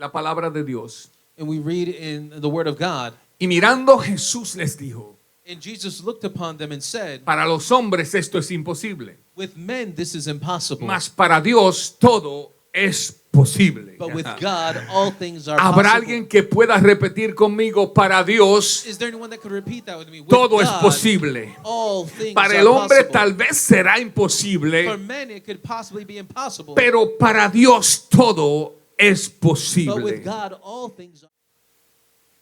la palabra de Dios. And we read in the Word of God, Y mirando Jesús les dijo, and Jesus looked upon them and said, para los hombres esto es imposible, with men this is impossible, mas para Dios todo es posible. but with God all things are ¿Habrá possible. alguien que pueda repetir conmigo, para Dios Is there anyone that could repeat that with me? With todo es God, posible? all things Para are el hombre possible. tal vez será For imposible, men it could possibly be impossible, pero para Dios todo es but posible. with God all things are.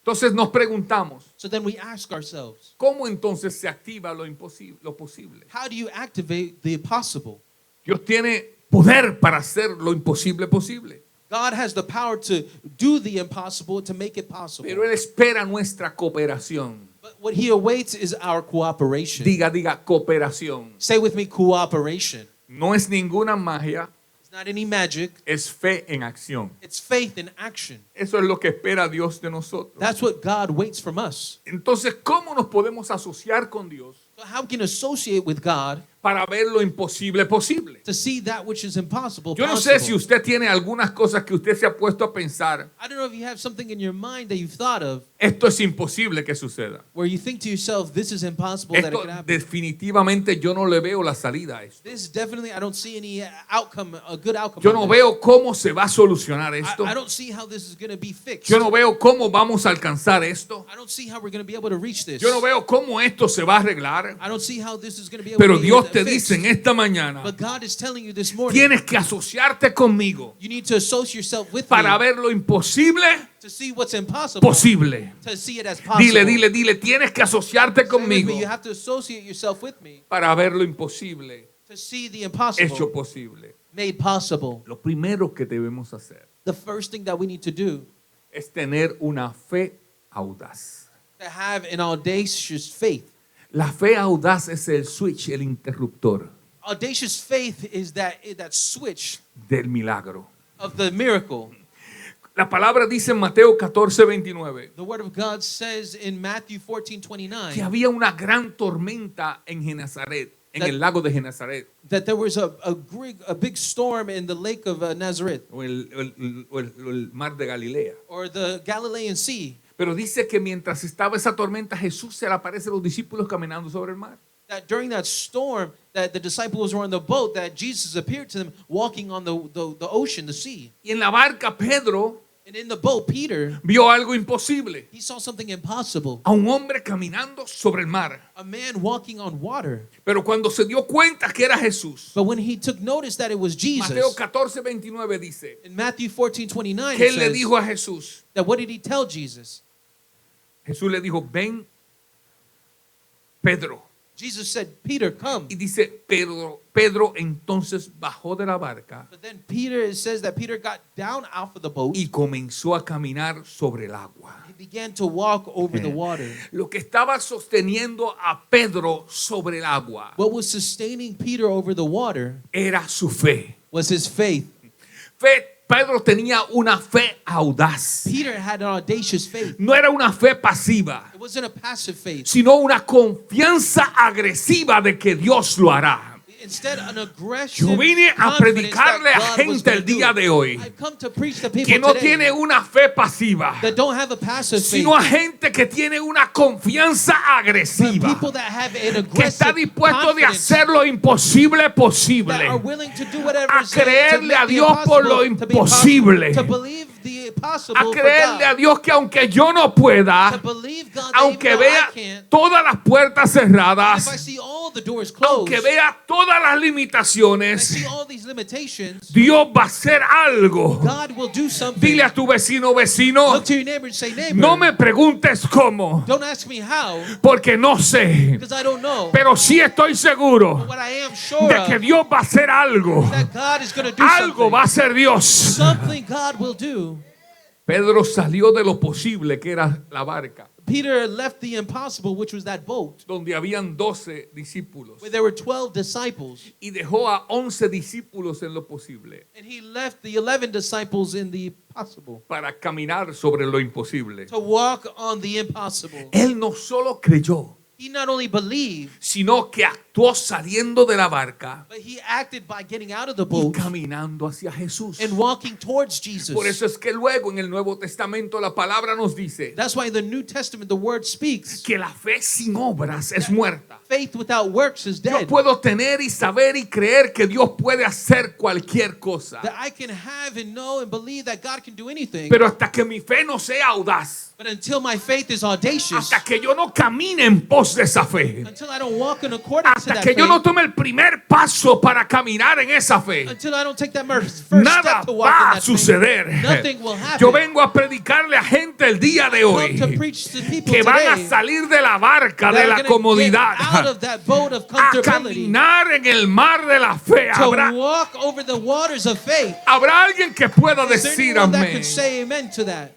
Entonces nos preguntamos, So then we ask ourselves, ¿cómo entonces se activa lo imposible, lo posible? how do you activate the impossible? Dios tiene poder para hacer lo imposible posible, God has the power to do the impossible, to make it possible. pero Él espera nuestra cooperación. But what he awaits is our cooperation. Diga, cooperación. Say with me, cooperation. No es ninguna magia, It's not any magic. es fe en acción. It's faith in action. Eso es lo que espera Dios de nosotros. That's what God waits from us. Entonces, ¿cómo nos podemos asociar con Dios So how we can associate with God para ver lo imposible posible? to see that which is impossible Yo no possible? sé si usted tiene algunas cosas que usted se ha puesto a pensar, I don't know if you have something in your mind that you've thought of esto es imposible que suceda. where you think to yourself, this is impossible that it Esto could happen. definitivamente yo no le veo la salida a esto. This definitely, I don't see any outcome, a good outcome. Yo on no this. veo cómo se va a solucionar esto. I don't see how this is going to be fixed. Yo no veo cómo vamos a alcanzar esto. I don't see how we're going to be able to reach this. Yo no veo cómo esto se va a arreglar. I don't see how this is going to be able Pero to be Dios te fixed. dice en esta mañana, But God is telling you this morning, tienes que asociarte conmigo you need to associate yourself with para me ver lo imposible to see what's impossible, posible. to see it as possible. Dile, tienes que asociarte Say with me, conmigo you have to associate yourself with me para ver lo imposible to see the impossible hecho posible. made possible. Lo primero que debemos hacer The first thing that we need to do, es tener una fe audaz. to have an audacious faith. La fe audaz es el switch, el interruptor Audacious faith is that switch del milagro. of the miracle. La palabra dice en Mateo 14:29 The word of God says in Matthew 14:29 que había una gran tormenta en Genezaret, en That- el lago de Genezaret, that there was a big storm in the lake of Nazareth, o el mar de Galilea. or the Galilean Sea. Pero dice que mientras estaba esa tormenta, Jesús se le aparece a los discípulos caminando sobre el mar. That during that storm, that the disciples were on the boat, that Jesus appeared to them walking on the ocean, the sea. Y en la barca, Pedro And in the boat, Peter, vio algo imposible. he saw something impossible. A un hombre caminando sobre el mar. A man walking on water. Pero cuando se dio cuenta que era Jesús, But when he took notice that it was Jesus, Mateo 14:29 dice in Matthew 14:29, que it él le says dijo a Jesús, that what did he tell Jesus? Jesús le dijo, ven, Pedro. Jesus said, Peter, come. Y dice, Pedro entonces bajó de la barca But then Peter, it says that Peter got down out of the boat. y comenzó a caminar sobre el agua. He began to walk over the water. Lo que estaba sosteniendo a Pedro sobre el agua What was sustaining Peter over the water era su fe. was his faith. Pedro tenía una fe audaz. Peter had an audacious faith. No era una fe pasiva, It wasn't a passive faith. sino una confianza agresiva de que Dios lo hará. Instead, an aggressive Yo vine a confidence predicarle a that God was gente el gonna do día it. de hoy I've come to preach to people que no today tiene una fe pasiva, that don't have a passive faith, sino a gente que tiene una confianza but agresiva, people that have an que está aggressive dispuesto de confidence, hacer lo imposible that are posible, willing to do whatever a it takes to creerle make a the Dios por lo impossible to be possible, imposible, to believe the possible a for creerle a God, Dios que aunque yo no pueda, to believe God that aunque even though I vea can't, todas las puertas if I cerradas, see all the doors closed, aunque vea todas las I limitaciones, see all these limitations, Dios va a hacer algo. God will do something. Dile a tu vecino, vecino, Look to your neighbor and say, neighbor, no me preguntes cómo, don't ask me how, porque no sé, because I don't know. pero sí estoy seguro What I am sure de que of, Dios va a hacer algo. that God is going to do Algo something. va a hacer Dios. Something God will do. Pedro salió de lo posible que era la barca, Peter left the impossible, which was that boat, donde habían 12 discípulos, where there were 12 disciples, y dejó a 11 discípulos en lo posible and he left the 11 disciples in the possible para caminar sobre lo imposible. to walk on the impossible. Él no solo creyó, He not only believed, sino que actuó saliendo de la barca but he acted by getting out of the y boat caminando hacia Jesús. and walking towards Jesus. Por eso es que luego en el Nuevo Testamento la palabra nos dice That's why in the New Testament the word speaks. que la fe sin obras es muerta. Faith without works is Yo dead. puedo tener y saber y creer que Dios puede hacer cualquier cosa, That I can have and know and believe that God can do anything. pero hasta que mi fe no sea audaz, But until my faith is audacious, hasta que yo no camine en pos de esa fe, until I don't walk in accordance to hasta that que yo no faith, tome el primer paso para caminar en esa fe, until I don't take that first nada step to walk va in a that suceder. faith, nothing will happen. Yo vengo a predicarle a gente el día de Come to hoy preach to people que van a today salir de la barca that de la are gonna get comodidad out of that boat of a comfortability caminar en el mar de la fe. to Habrá walk over the waters of faith. alguien que pueda Is there decir anyone that amén. can say amen to that?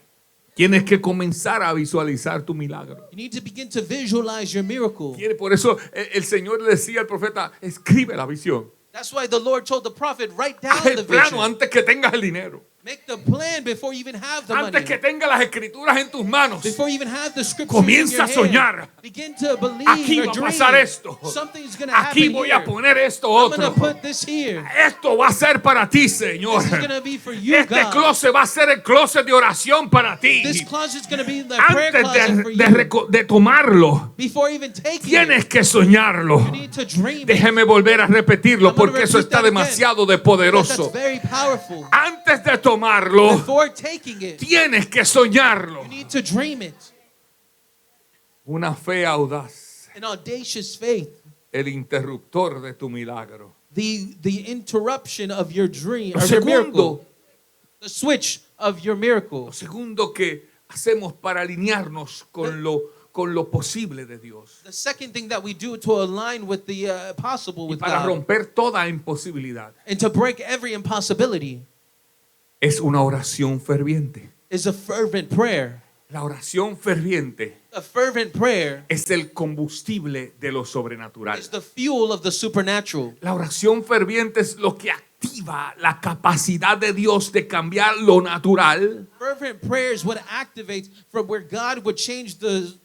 Tienes que comenzar a visualizar tu milagro. You need to begin to visualize your miracle. Por eso el Señor le decía al profeta, escribe la visión. That's why the Lord told the prophet, write down Haz the el plano vision. antes que tengas el dinero. Make the plan before you even have the Antes money. que tengas las escrituras en tus manos. Before you even have the scriptures Comienza in a your soñar. hand. Begin to believe Aquí or va a dream. pasar esto. Something's going to Aquí happen voy here. a poner esto I'm going otro. to put this here. Esto va a ser para ti, Señor. This is going to be for you, Este God. closet va a ser el closet de oración para ti. This closet's going to be the prayer Antes closet for you. de tomarlo, Before even taking tienes it, que soñarlo. you need to dream it. Déjeme volver a repetirlo I'm gonna porque eso repeat está that again. demasiado de That's poderoso. very powerful. Antes de tomarlo, Before taking it, tienes que soñarlo. you need to dream it. Una fe audaz, An audacious faith. el interruptor de tu milagro. The interruption of your dream, Lo of your segundo, miracle. The switch of your miracle. lo segundo que hacemos para alinearnos con lo posible de Dios The second thing that we do to align with the possible y with para God romper toda imposibilidad and to break every impossibility es una oración ferviente. is a fervent prayer. La oración ferviente A fervent prayer es el combustible de lo sobrenatural. is the fuel of the supernatural. La oración ferviente es lo que activa la capacidad de Dios de cambiar lo natural Fervent prayer is what activates from where God would change to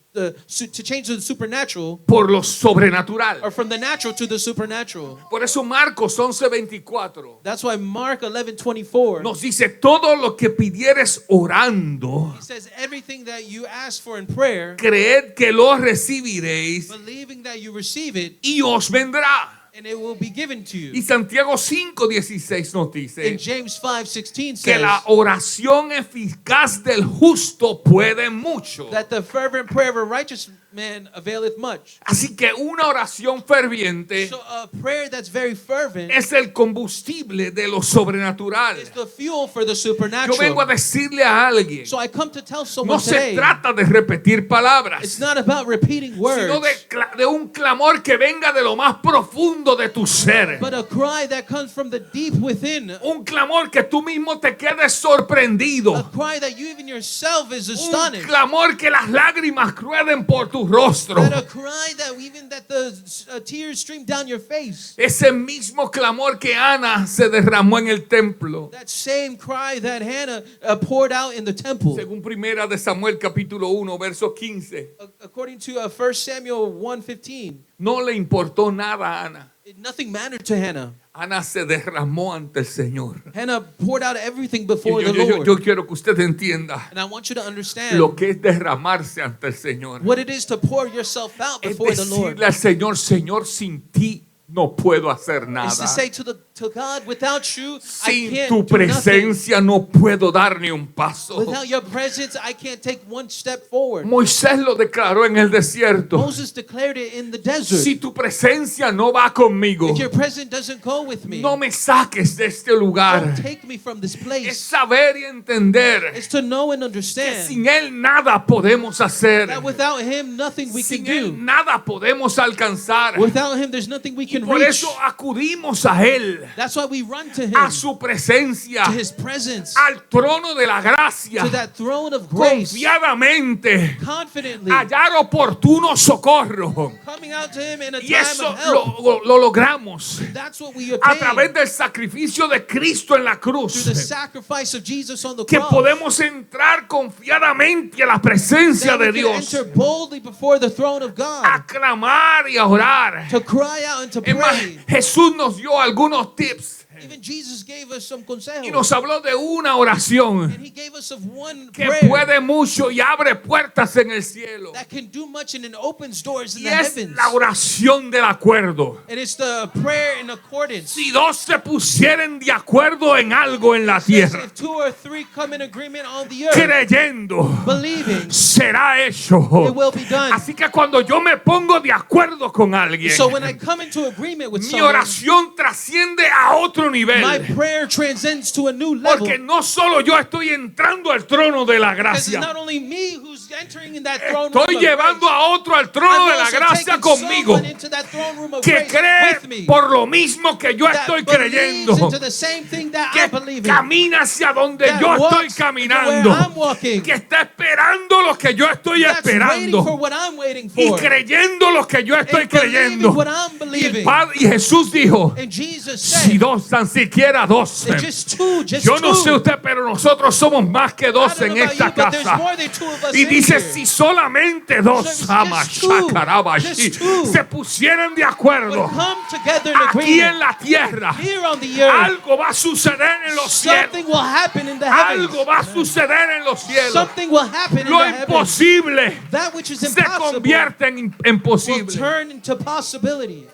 change the supernatural, por lo sobrenatural. or from the natural to the supernatural. Por eso Marcos 11:24 That's why Mark 11:24 nos dice, todo lo que pidieres orando, he says everything that you ask for in prayer, creed que lo recibiréis believing that you receive it, y os vendrá. and it will be given to Y you. Santiago 5:16 nos In dice James 5:16 que says la oración eficaz del justo puede mucho. that the fervent prayer of a righteous man availeth much. Así que una oración ferviente So a prayer that's very fervent es el combustible de lo sobrenatural. is the fuel for the Yo vengo a supernatural. decirle a alguien, So I come to tell someone no se today, trata de repetir palabras, it's not about repeating sino words, de un clamor que venga de lo más profundo de tu ser. but a cry that comes from the deep within. Un clamor que tú mismo te quedes A sorprendido. cry that you even yourself is Un astonished. clamor que las lágrimas rueden por tu rostro. That a cry that even that the tears stream down your face. Ese mismo clamor que Ana se derramó en el templo. That same cry that Hannah poured out in the temple. Según primera de Samuel capítulo 1 verso 15. According to 1 Samuel 1:15, No le importó nada a Ana. nothing mattered to Hannah. Ana se derramó ante el Señor. Hannah poured out everything Y before yo, the yo- Lord. yo quiero que usted entienda And I want you to understand lo que es derramarse ante el Señor. what it is to pour yourself out Es before the Lord. decirle al Señor, Señor, sin ti no puedo hacer It's nada. to say to God, without you, I Sin can't tu do nothing. presencia no puedo dar ni un paso. Without your presence, I can't take one step forward. Moisés lo declaró en el desierto. Moses declared it in the desert. Si tu presencia no va conmigo, If your presence doesn't go with me, no me saques de este don't lugar. take me from this Es place. saber y entender It's to know and que understand sin Él nada podemos hacer. that without him, nothing we can Sin Él do. nada podemos alcanzar. Without him, there's nothing we Y can por reach. eso acudimos a Él. That's why we run to a him, su presencia, to his presence, al trono de la gracia, to that throne of grace, confiadamente, confidently hallar oportuno socorro. coming out to him in a Y time eso of help. lo logramos That's what we a obtain través del sacrificio de Cristo en la through the cruz. sacrifice of Jesus on the Que cross. podemos entrar confiadamente a la presencia That de we can Dios, enter boldly before the throne of God, a clamar y a orar. to cry out and to Es más, pray. Jesús nos dio algunos tips Even Jesus gave us some y consejos. nos habló de una oración And he gave us of one que prayer puede mucho y abre puertas en el cielo. that can do much and it opens doors in Y the es heavens. la oración del acuerdo. And it's the prayer in accordance. Si dos se pusieren de acuerdo en algo en la It says tierra, if 2 or 3 come in agreement on the earth, creyendo, believing, será hecho. it will be done. Así que cuando yo me pongo de acuerdo con alguien, So when I come into agreement with mi someone, oración trasciende a otro my nivel. prayer transcends to a new level. Porque no solo yo estoy entrando al trono de la Because it's gracia, not only me who's entering in that throne room estoy of llevando grace, a otro al trono I'm de la also gracia taking conmigo, someone into that throne room of que grace with me, cree por lo mismo que yo that estoy believes creyendo, into the same thing that I que believe in, camina hacia donde that yo estoy walks into caminando, where I'm walking, que está esperando lo que yo estoy that's waiting for esperando what I'm waiting y for, creyendo lo que yo estoy and believing creyendo. what I'm Y, believing. y Jesús dijo, And Jesus si said, dos, tan siquiera dos. that just two, Yo no sé two. usted, pero nosotros somos más que I dos don't en know about esta you, but there's casa. more than 2 of us Y in dice, here. si solamente dos Just amashakarabashí, two se pusieran de Would acuerdo come together in aquí en agreement la tierra, here on the earth, algo va a suceder en los cielos. something will happen in the heavens. Algo va a suceder en los cielos. Something will happen in Lo the heavens. imposible That which is se impossible convierte en will posible. turn into possibility.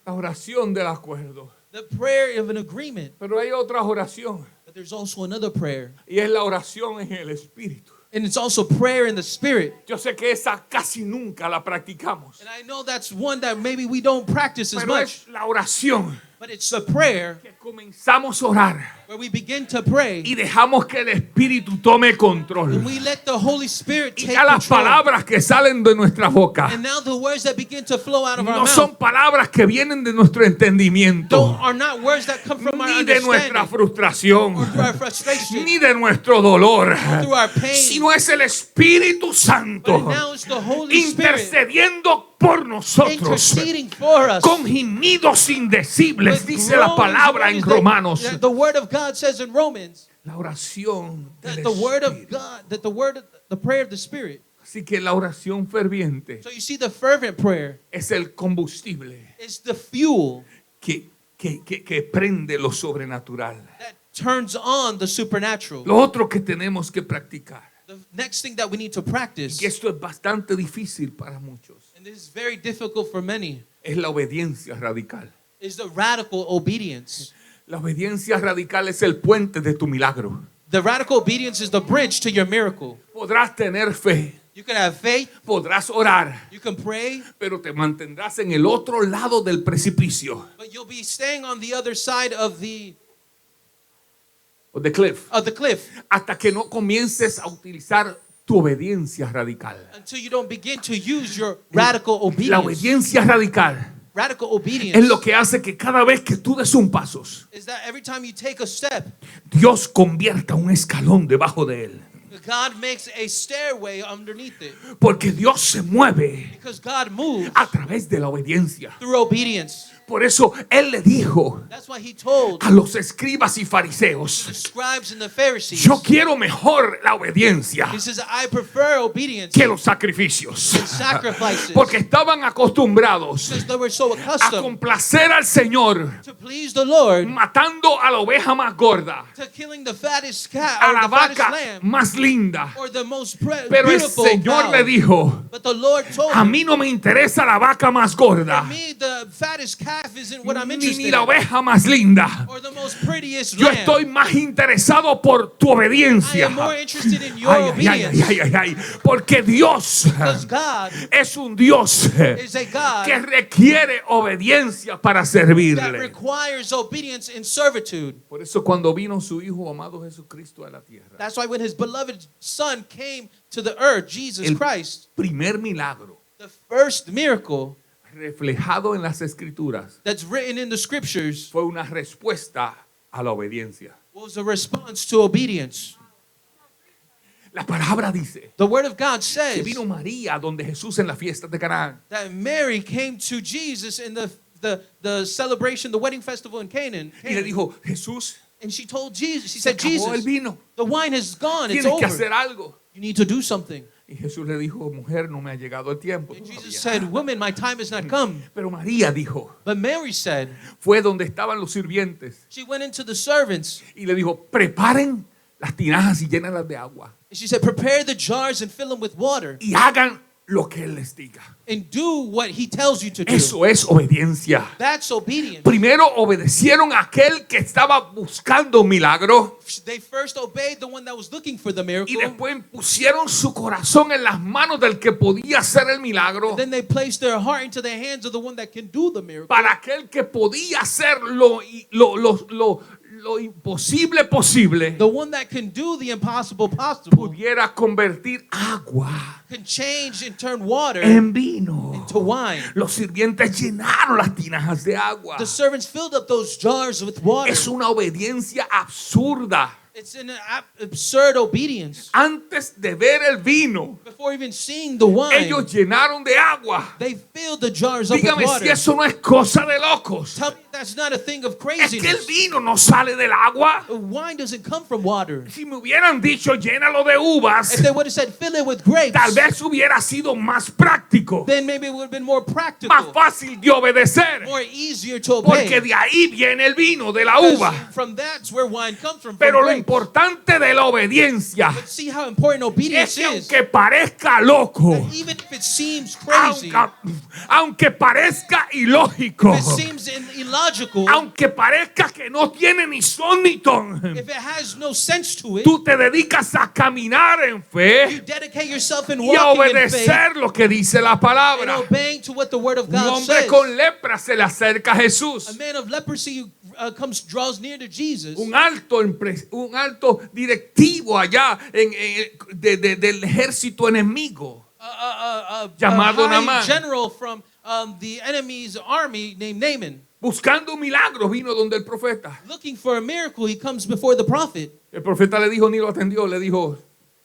La oración del acuerdo. The prayer of an agreement. Pero hay otra oración But there's also another prayer. y es la oración en el Espíritu. And it's also prayer in the Spirit. Yo sé que esa casi nunca la practicamos. And I know that's one that maybe we don't practice as Pero much. es la oración But it's a prayer que comenzamos a orar where we begin to pray. y dejamos que el Espíritu tome control. And we let the Holy Spirit Y take ya las control. palabras que salen de nuestra boca And now the words that begin to flow out of our no mouth son palabras que vienen de nuestro entendimiento, are not words that come from our ni de nuestra understanding frustración, or through our frustration, ni de nuestro dolor, through our pain. sino es el Espíritu But Santo now it's the Holy Spirit intercediendo por nosotros interceding for us. con gemidos indecibles, With dice la groans palabra and en groanings Romanos. that the word of God says in Romans La oración that del the word of Espíritu. God, that the prayer of the Spirit. Así que la oración ferviente So you see, the fervent prayer es el combustible is the fuel que prende lo sobrenatural. that turns on the supernatural. Lo otro que tenemos que practicar, The next thing that we need to practice, que esto es bastante difícil para muchos, and this is very difficult for many, es la obediencia radical. is the radical obedience. La obediencia radical es el puente de tu milagro. The radical obedience is the bridge to your miracle. Podrás tener fe, You can have faith, podrás orar, you can pray, pero te mantendrás en el otro lado del precipicio, but you'll be staying on the other side of the o the cliff, cliff hasta que no comiences a utilizar tu obediencia radical. until you don't begin to use your radical La obedience. obediencia radical Radical obedience es lo que hace que cada vez que tú des un paso, is that every time you take a step, Dios convierta un escalón debajo de él. God makes a stairway underneath it. Porque Dios se mueve Because God moves a través de la obediencia. through obedience. Por eso Él le dijo That's why he told a los escribas y the fariseos, scribes and the Pharisees, yo quiero mejor la obediencia he says, I prefer obedience que los sacrificios. than sacrifices. Porque estaban acostumbrados Because they were so a accustomed complacer al Señor, to please the Lord, matando a la oveja más gorda, to killing the fattest cat a or la the fattest vaca lamb más linda. or the most Pero el beautiful Señor cow. le dijo, But the Lord told a him, mí no me interesa la vaca más gorda, for me, the fattest calf isn't what I'm ni interested la in, oveja más linda. or the most prettiest Yo lamb. estoy más interesado por tu I obediencia. am more interested in your Ay, ay, obedience. ay, ay, ay, porque Dios Because God es un Dios is a God que requiere obediencia para that servirle. requires obedience in servitude. Por eso cuando vino su Hijo amado Jesucristo a la tierra, That's why when his beloved Son came to the earth, Jesus El- Christ, primer milagro the first miracle reflejado en las escrituras that's written in the scriptures fue una respuesta a la obediencia. was a response to obedience. La palabra dice The word of God que says vino María donde Jesús en la fiesta de Canaán that Mary came to Jesus in the celebration, the wedding festival in Canaan. y le dijo, Jesús, And she told Jesus, she se said, acabó el Jesus, vino, the wine is gone. It's tienes que over. hacer algo. You need to do something. Y Jesús le dijo, mujer, no me ha llegado el tiempo And Jesus todavía. said, woman, my time has not come. Pero María dijo, But Mary said, fue donde estaban los sirvientes she went into the servants. y le dijo, preparen las tinajas y llénenlas de agua And she said, prepare the jars and fill them with water. y hagan lo que Él les diga. And do what he tells you to do. Eso es obediencia. That's obedience. Primero obedecieron a aquel que estaba buscando un milagro They first obeyed the one that was looking for the y miracle. después pusieron su corazón en las manos del que podía hacer el milagro. Then they placed their heart into the hands of the one that can do the miracle. Para aquel que podía hacer lo imposible posible, The one that can do the impossible possible. pudiera convertir agua Can change and turn water en vino. into wine. Los sirvientes llenaron las tinajas de agua. The servants filled up those jars with water. Es una obediencia absurda. It's an absurd obedience. Antes de ver el vino, Before even seeing the wine, ellos llenaron de agua. they filled the jars up with Dígame water. si eso no es cosa de locos. Tell me that's not a thing of Es que el craziness. vino no sale del agua. Wine doesn't come from water. Si me hubieran dicho llénalo de uvas, If they would have said fill it with grapes, tal vez hubiera sido más práctico, then maybe it would have been more más practical, fácil de obedecer, more easier to porque obey. de ahí viene el vino, de la Because uva. from that's where wine comes from Pero lo grapes. importante de la obediencia But see how important es obedience que is. aunque parezca loco, That even if it seems crazy, aunque parezca ilógico, if it seems illogical, aunque parezca que no tiene ni son ni ton, if it has no sense to it, tú te dedicas a caminar en you fe dedicate yourself in y a walking in faith obedecer lo que dice la and palabra. obeying to what the word of Un God hombre says. con lepra se le acerca a A Jesús. man of leprosy draws near to Jesus. Un alto directivo allá del ejército enemigo. Llamado A high Naamán. general from the enemy's army named Naaman. Buscando un milagro vino donde el profeta. Looking for a miracle, he comes before the prophet. El profeta le dijo, ni lo atendió, le dijo,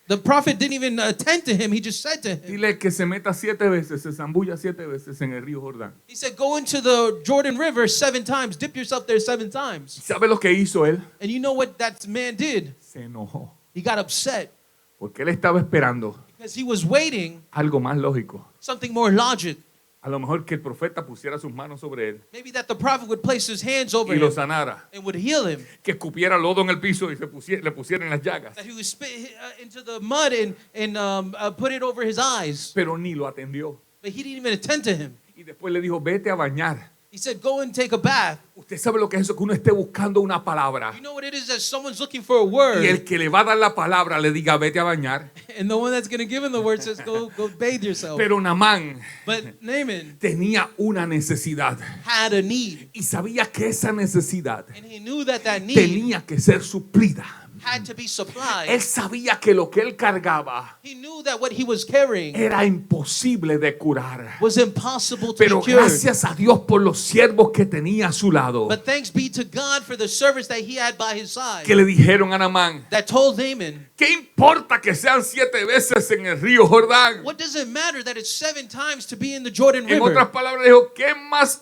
The prophet didn't even attend to him. He just said to him, dile que se meta 7 veces, se zambulla 7 veces en el río Jordán. he said, go into the Jordan River 7 times. Dip yourself there 7 times. ¿Sabe lo que hizo él? And you know what that man did? Se enojó. He got upset Porque él estaba esperando because he was waiting algo más lógico. something more logic. A lo mejor que el profeta pusiera sus manos sobre él Maybe that the prophet would place his hands over y lo him sanara. and would heal him. Que escupiera lodo en el piso y le pusiera en las llagas. That he would spit into the mud and put it over his eyes. Pero ni lo atendió. But he didn't even attend to him. Y después le dijo, vete a bañar. He said, go and take a bath. Usted sabe lo que es eso, que uno esté buscando una palabra You know what it is that someone's looking for a y word, el que le va a dar la palabra le diga, vete a bañar. and the one that's going to give him the word says, go bathe yourself. Pero Naamán But Naaman tenía una necesidad had a need, y sabía que esa necesidad and he knew that that need tenía que ser suplida. had to be supplied. Él sabía que lo que él cargaba He knew that what he was carrying era imposible de curar. was impossible to Pero be cured. gracias a Dios por los siervos que tenía a su lado, But thanks be to God for the servants that he had by his side que le dijeron a Naamán, that told Naaman, ¿qué importa que sean 7 veces en el río Jordán? what does it matter that it's 7 times to be in the Jordan En River? otras palabras, dijo, ¿qué más?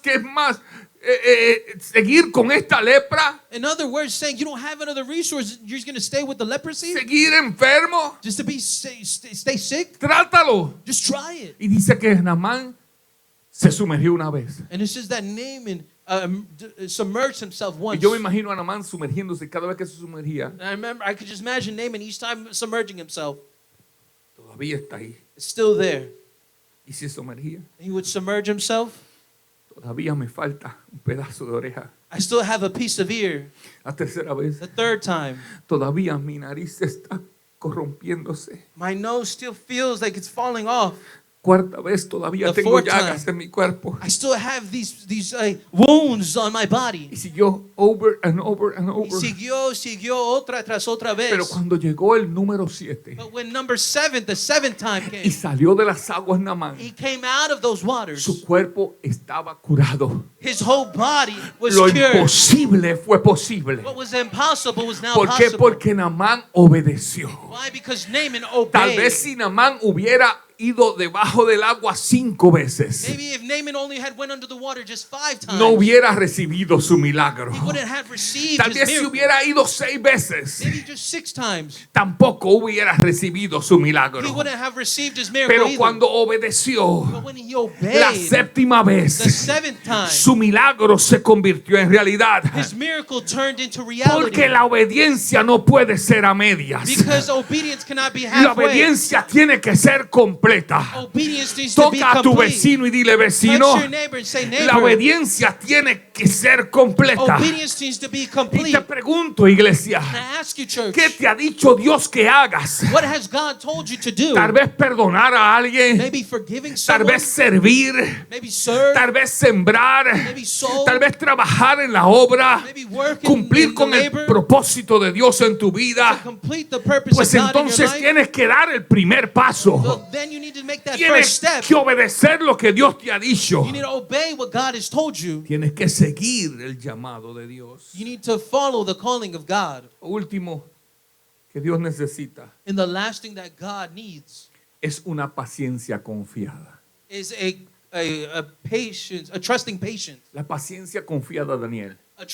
Seguir con esta lepra, In other words, saying you don't have another resource, you're just going to stay with the leprosy? seguir enfermo, Just to be stay sick? trátalo. Just try it. Y dice que Naamán se sumergió una vez. And it says that Naaman submerged himself Y once. yo me imagino a Naamán sumergiéndose cada vez que se sumergía. And I remember, I could just imagine Naaman each time submerging himself. Todavía está ahí. It's still there. Y se sumergía. He would submerge himself. Todavía me falta un pedazo de oreja. I still have a piece of ear. La tercera vez. The 3rd time, Todavía mi nariz está corrompiéndose. my nose still feels like it's falling off. cuarta vez todavía The tengo fourth llagas time. en mi cuerpo. I still have these wounds on my body. Y siguió over and over and Y over. siguió otra tras otra vez. Pero cuando llegó el número 7 But when number 7, the 7th time y came, salió de las aguas Naamán, he came out of those waters. su cuerpo estaba curado. His whole body was Lo cured. imposible fue posible. What was impossible was now ¿Por qué? possible. Porque Naamán obedeció. Why? Because Naaman Tal obeyed. vez si Naamán hubiera ido debajo del agua 5 veces, Maybe if Naaman only had went under the water just 5 times, no hubiera recibido su milagro. he wouldn't have received Tal his vez si miracle. hubiera ido 6 veces, Maybe just 6 times, tampoco hubiera recibido su he milagro. wouldn't have received his miracle Pero either. cuando obedeció But when he la obeyed, 7ª the vez, 7th time, su milagro se convirtió en realidad. his miracle turned into reality. Porque la obediencia no puede ser a medias. Because obedience cannot be La halfway. obediencia tiene que ser completa. Obedience needs to be Toca a tu complete. vecino y dile, vecino, Touch your neighbor and say, la neighbor, obediencia tiene que ser completa. obedience needs to be Y complete. te pregunto, iglesia, And I ask you, church, ¿qué te ha dicho Dios que hagas? what has God told you to do? Tal vez perdonar a alguien, Maybe forgiving tal someone, vez servir, maybe serve, tal vez sembrar, maybe sow, tal vez trabajar en la obra, maybe work cumplir in the con el labor, propósito de Dios en tu to vida. complete the purpose Pues of God in your entonces life. tienes que dar el primer paso. Well, then you need to make that Tienes first step. que obedecer lo que Dios te ha dicho. You need to obey what God has told you. Tienes que seguir el llamado de Dios. You need to follow the calling of God. Lo último que Dios necesita And the last thing that God needs es una paciencia confiada. is a patience, a trusting patience. La paciencia confiada, Daniel, A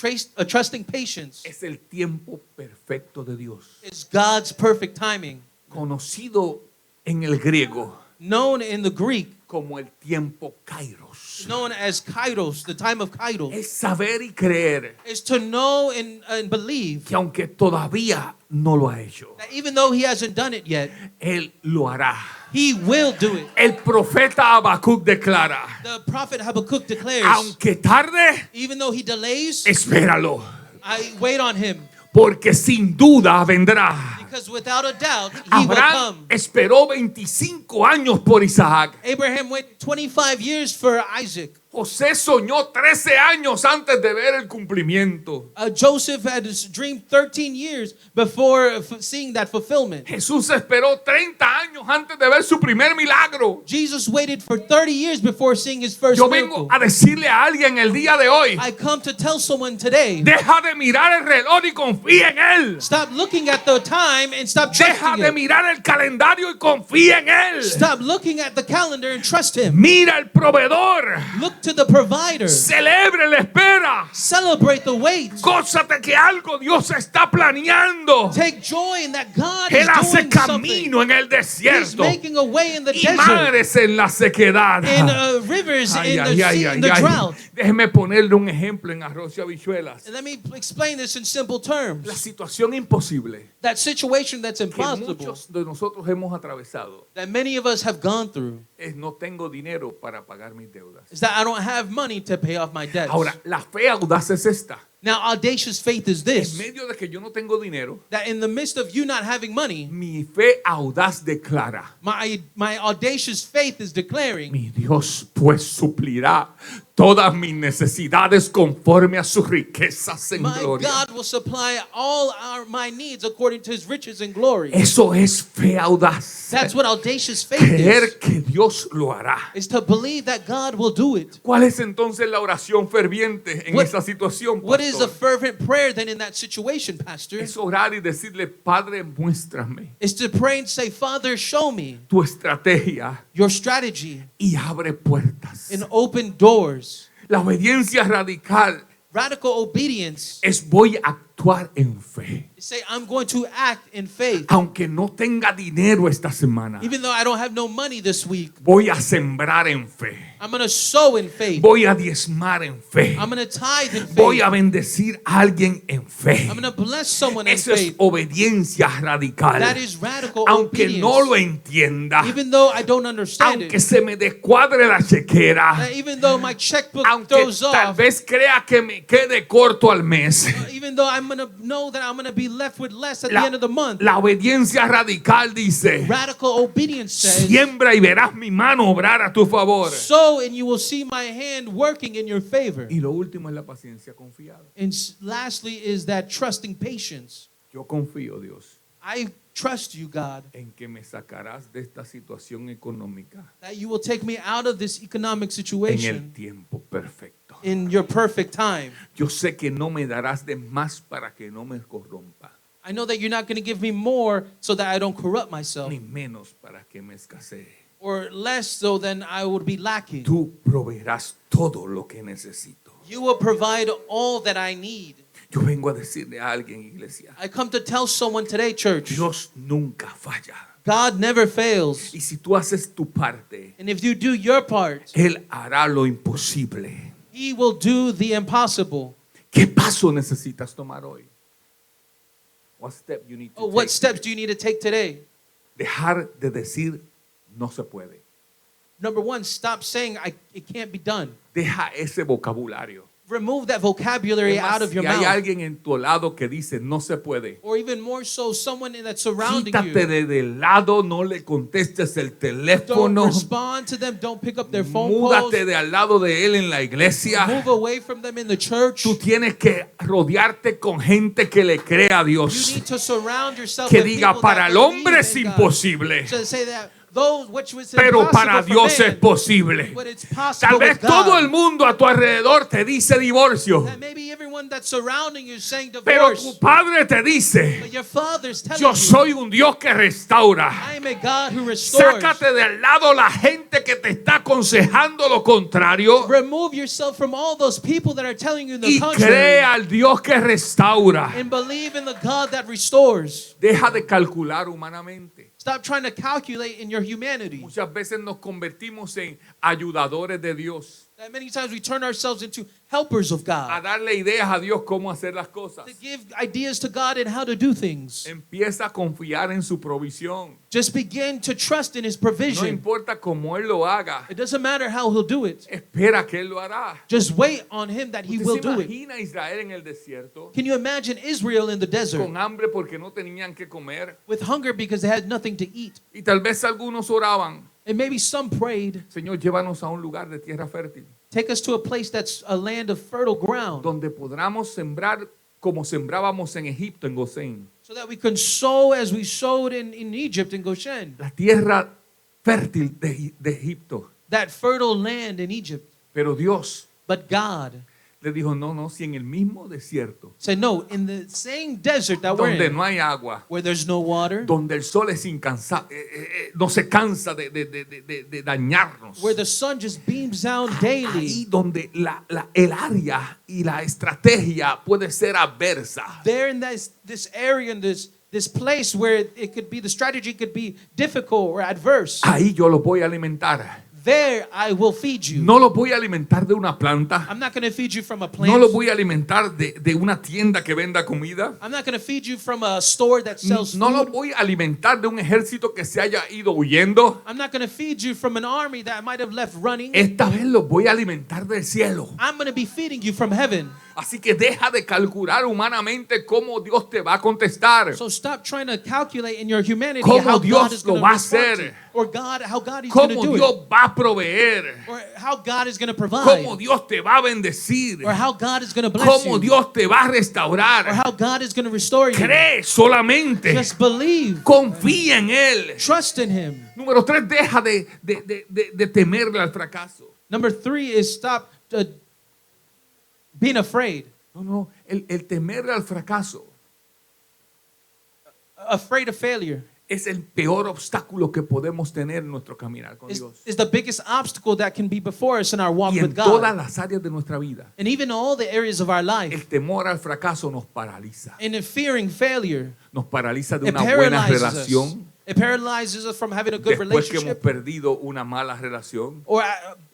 trusting patience es el tiempo perfecto de Dios, is God's perfect timing, conocido en el griego known in the Greek, como el tiempo kairos. known as kairos, the time of kairos, Es saber y creer is to know and believe que aunque todavía no lo ha hecho, that even though he hasn't done it yet, Él lo hará. he will do it. El profeta Habacuc declara, The prophet Habakkuk declares, aunque tarde, even though he delays, espéralo, I wait on him, porque sin duda vendrá. because without a doubt, he will Abraham come. esperó 25 años por Isaac. Abraham waited 25 years for Isaac. José soñó 13 años antes de ver el cumplimiento. Joseph had dreamed 13 years before seeing that fulfillment. Jesús esperó 30 años antes de ver su primer milagro. Jesus waited for 30 years before seeing his first Yo miracle. vengo a decirle a alguien el día de hoy, I come to tell someone today, deja de mirar el reloj y confía en Él. stop looking at the time and stop Deja trusting de him. mirar el calendario y confía en Él. Stop looking at the calendar and trust him. Mira el proveedor. Look to the provider. Celebre la espera. Celebrate the wait. Gózate que algo Dios está planeando. Take joy in that God Él is hace doing something. camino en el He's desierto making a way in the y desert, mares en la sequedad. in rivers, Ay, in ay, the ay, sea, ay, in the ay. drought. Déjeme ponerle un ejemplo en arroz y habichuelas. And let me explain this in simple terms. La situación imposible That situation that's que impossible, muchos de nosotros hemos atravesado that many of us have gone through, es no tengo dinero para pagar mis deudas. is that I don't have money to pay off my debts. Ahora, la fe audaz es esta. Now, audacious faith is En this, medio de que yo no tengo dinero, that in the midst of you not having money, mi fe audaz declara, my audacious faith is declaring, mi Dios pues suplirá todas mis necesidades conforme a sus riquezas en my gloria. God will supply all my needs according to his riches and glory. Eso es fe audaz. That's what audacious faith is. Creer que Dios lo hará. Is to believe that God will do it. ¿Cuál es entonces la oración ferviente en What- esa situación, What is a pastor? fervent prayer then in that situation, Pastor? Es orar y decirle, Padre, muéstrame Is to pray and say, Father, show me tu estrategia your strategy y abre puertas. and open doors. La obediencia radical Radical obedience es voy a actuar en fe. is say, I'm going to act in faith. Aunque no tenga dinero esta semana, Even though I don't have no money this week, voy a sembrar en fe. I'm going to sow in faith. Voy a diezmar en fe. I'm going to tithe in Voy faith. a bendecir a alguien en fe. I'm going to bless someone in Eso es faith. obediencia radical. That is radical Aunque obedience. no lo entienda, Even though I don't understand aunque it, se me descuadre la chequera, even though my checkbook aunque throws tal off, vez crea que me quede corto al mes, even though I'm going to know that I'm going to be left with less at the end of the month. La obediencia radical dice, Radical obedience says, siembra y verás mi mano obrar a tu favor. sow and you will see my hand working in your favor. Y lo último es la paciencia confiada. And lastly is that trusting patience. Yo confío, Dios, I trust you, God, en que me sacarás de esta situación económica that you will take me out of this economic en el situation tiempo perfecto. in your perfect time. Yo sé que no me darás de más para que no me corrompa, I know that you're not going to give me more so that I don't corrupt myself, ni menos para que me escasee. or less so than I would be lacking. Tú proveerás todo lo que necesito. You will provide all that I need. Yo vengo a decirle a alguien, iglesia, I come to tell someone today, church, Dios nunca falla. God never fails. Y si tú haces tu parte, And if you do your part, Él hará lo imposible. He will do the impossible. ¿Qué paso necesitas tomar hoy? What step you need to Oh, what take? steps do you need to take today? Dejar de decir no se puede. Number one, stop saying it can't be done. Deja ese vocabulario. Remove that vocabulary Es más, out of your si hay mouth. alguien en tu lado que dice no se puede, Or even more so, someone that's surrounding quítate you. de del lado, no le contestes el Don't teléfono, respond to them. Don't pick up their phone calls. múdate de al lado de él en la iglesia. Move away from them in the church. Tú tienes que rodearte con gente que le crea a You Dios, need to surround yourself que with diga people para that el hombre believe es in God. imposible, So say that those which was pero impossible para for Dios man, es posible. but it's possible Tal vez with God. todo el mundo a tu alrededor te dice divorcio, That maybe everyone that's surrounding you is saying pero divorce, tu padre te dice, but your father's telling yo you, soy un Dios que restaura. I am a God who restores. Sácate de al lado la gente que te está aconsejando lo contrario Remove yourself from all those people that are telling you the y contrary, cree al Dios que restaura. and believe in the God that restores. Deja de calcular humanamente. Stop trying to calculate in your humanity. Muchas veces nos convertimos en ayudadores de Dios, That many times we turn ourselves into helpers of a God, darle ideas a Dios cómo hacer las cosas. to give ideas to God and how to do things. Empieza a confiar en su provisión. Just begin to trust in His No provision. importa cómo Él lo haga, It doesn't matter how He'll do it. espera que Él lo hará. Just wait on Him that He ¿Usted will se do it. imagina a Israel en el desierto Can you imagine Israel in the desert con hambre porque no tenían que comer? with hunger because they had nothing to eat? Y tal vez algunos oraban, And maybe some prayed, Señor, llévanos a un lugar de tierra fértil, take us to a place that's a land of fertile ground donde podamos sembrar como sembrábamos en Egipto, en Gosén. so that we can sow as we sowed in Egypt and Goshen, La tierra fértil de Egipto. that fertile land in Egypt. Pero Dios But God le dijo, no, si en el mismo desierto, said, no, in the same desert that we're donde in, no hay agua, where there's no water, donde el sol es no se cansa de dañarnos, where the sun just beams down ahí daily, donde el área y la estrategia puede ser adversa, there in this area, in this place where it could be, the strategy could be difficult or adverse, ahí yo los voy a alimentar. there I will feed you. No los voy a alimentar de una planta, I'm not going to feed you from a no plant. los voy a alimentar de una tienda que venda comida, I'm not going to feed you from a store that sells no los food. voy a alimentar de un ejército que se haya ido huyendo. I'm not going to feed you from an army that might have left running. Esta vez los voy a alimentar del cielo. I'm going to be feeding you from heaven. Así que deja de calcular humanamente cómo Dios te va a contestar. So stop trying to calculate in your humanity Cómo how Dios God is lo going va a to respond to hacer. you, or God, how God is going to Cómo do Dios it, va a proveer. or how God is going to provide, Cómo Dios te va a bendecir. or how God is going to bless Cómo you, Dios te va a or restaurar. how God is going to restore you. Cree solamente. Just believe, Confía en Él. trust in Him. Número 3, deja de temerle al fracaso. Number 3 is stop being afraid. No, el temerle al fracaso Afraid of failure es el peor obstáculo que podemos tener en nuestro caminar con Dios. is the biggest obstacle that can be before us in our walk Y en with todas God. las áreas de nuestra vida, And even all the areas of our life. el temor al fracaso nos paraliza. And in fearing failure, Nos paraliza de it una buena paralyzes relación. us. It paralyzes us from having a good Después que hemos relationship. perdido una mala relación, Or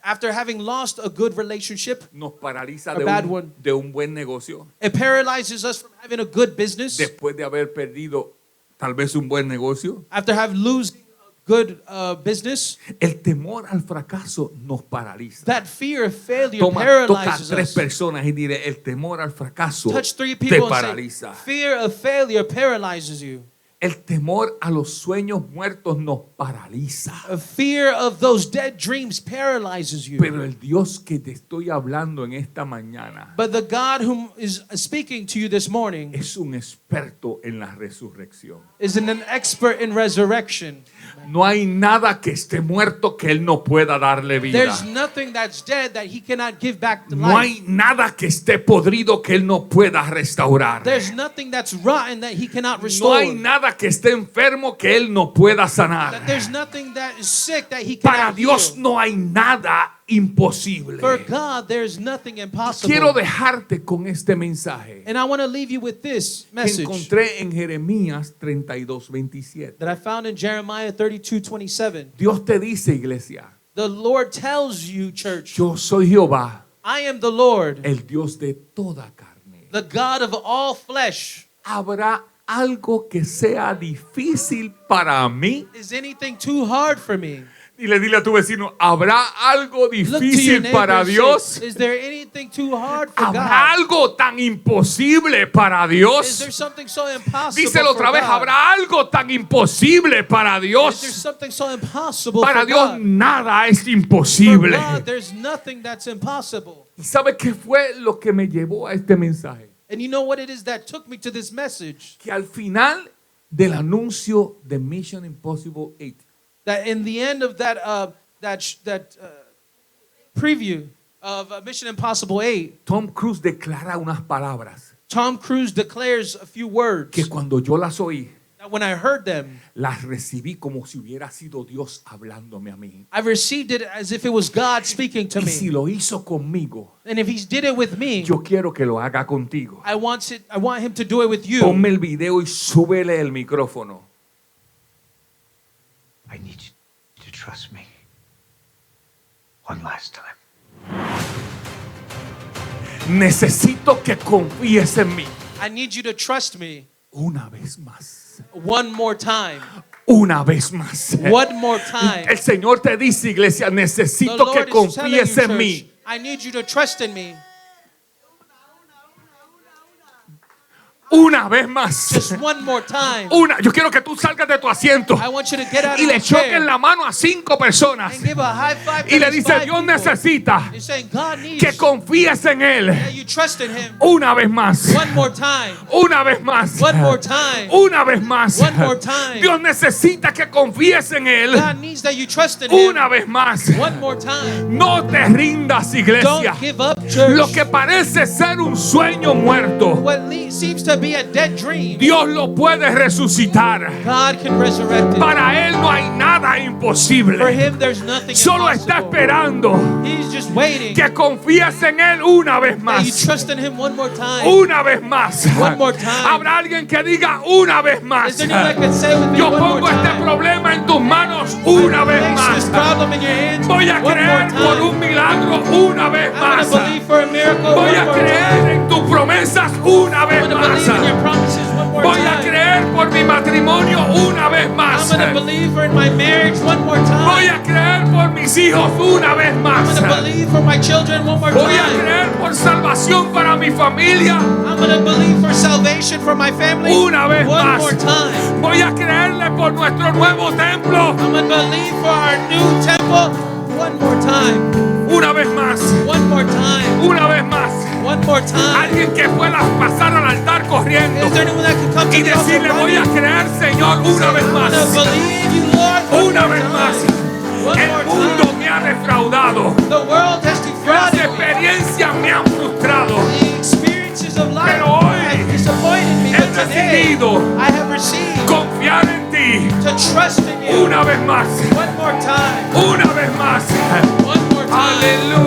after having lost a good relationship, nos paraliza A bad one. de un buen negocio. it paralyzes us from having a good business. Después de haber perdido tal vez un buen negocio, After having losing good business, El temor al fracaso nos paraliza. that fear of failure Toca paralyzes tres us. personas y diré, el temor al fracaso Touch 3 te people and say, paraliza. fear of failure paralyzes you. El temor a los sueños muertos nos paraliza. A fear of those dead dreams paralyzes you. Pero el Dios que te estoy hablando en esta mañana But the God whom is speaking to you this morning es un experto en la resurrección. is an expert in resurrection. No hay nada que esté muerto que Él no pueda darle vida. There's nothing that's dead that he cannot give back to No life. hay nada que esté podrido que Él no pueda restaurar. There's nothing that's rotten that he cannot No restore. hay nada que esté enfermo que Él no pueda That sanar. there's nothing that is sick that he Para cannot Dios heal. no hay nada imposible. For God, there's nothing impossible. Quiero dejarte con este mensaje And I want to leave you with this que message encontré en Jeremías 32:27. that I found in Jeremiah 32:27. Dios te dice, iglesia, The Lord tells you, church, yo soy Jehová, I am the Lord, el Dios de toda carne. the God of all flesh. ¿Habrá algo que sea difícil para mí? Is anything too hard for me? Y le dile a tu vecino, ¿habrá algo Look to your difícil neighbor para and say, Dios? is there anything too hard for ¿Habrá God? algo tan imposible para Is Dios? there something so impossible Díselo for otra vez, God? ¿habrá algo tan imposible para Is there Dios? something so impossible Para for Dios God? nada es For imposible. God, there's nothing that's impossible. ¿Y sabe qué fue lo que me llevó a este mensaje? And you know what it is that took me to this message? Que al final del anuncio de Mission Impossible 8, That in the end of that preview of Mission Impossible 8, Tom Cruise declara unas palabras Tom Cruise declares a few words que cuando yo las oí, that when I heard them, las recibí como si hubiera sido Dios hablándome a mí. I received it as if it was God speaking to Y si me. lo hizo conmigo, And if He did it with me, yo quiero que lo haga contigo. I want Him to do it with you. Ponme el video y súbele el micrófono. I need you to trust me. One last time. Necesito que confíes en mí. I need you to trust me Una vez más. one more time. Una vez más. One more time. El Señor te dice, iglesia, The necesito Lord que is telling you, confíes en mí. church, I need you to trust in me. Una vez más. Just one more time. Yo quiero que tú salgas de tu asiento I want you to get out y of le the chair choques la mano a 5 personas and give a high five to y le these dice, 5 Dios people. necesita You're saying God needs que confíes en Él. that you trust in Him. Una vez más. One more time. Una vez más. One more time. Una vez más. One more time. Dios necesita que confíes en Él. God needs that you trust in Him. Una vez más. One more time. No te rindas, iglesia. Don't give up, church. Lo que parece ser un sueño muerto, What seems to be a dead dream, Dios lo puede resucitar. God can resurrect it. Para Él no hay nada For imposible. Him, there's nothing Solo está impossible. esperando He's just waiting que confíes en Él una vez that you más. trust in Him one more time. Una vez más. One more time. Habrá alguien que diga una vez Is más. there anyone that can say with me Yo one more pongo este time? problema en tus manos una vez Place this más. problem in your hands Voy a one more creer por time. un milagro una vez I'm más. going to believe for a miracle Voy one a more creer time. en tus promesas una I'm vez going to believe in your más. promises one more Voy a time. creer por mi matrimonio una vez I'm más. going to believe for in my marriage one more Voy time. a creer por mis hijos una vez I'm más. going to believe for my children one more Voy a time. creer por salvación para mi familia I'm going to believe for salvation for my family una vez one más. more time. Voy a creerle por nuestro nuevo templo I'm going to believe for our new temple one more time. una vez más. One more time. Una vez más. One more time. Alguien que pueda pasar al altar corriendo Is there anyone that can come to y the altar decirle, voy a running? creer, Señor, una vez I'm más. going to believe you, Lord, one Una more vez más. time. One El more mundo time. me ha defraudado. The world has Las defrauded me. experiencias me han frustrado. The experiences of life Pero hoy have disappointed me. he But today, decidido I have received confiar en ti to trust in you. una vez más. One more time. Una vez más. One more time. Aleluya.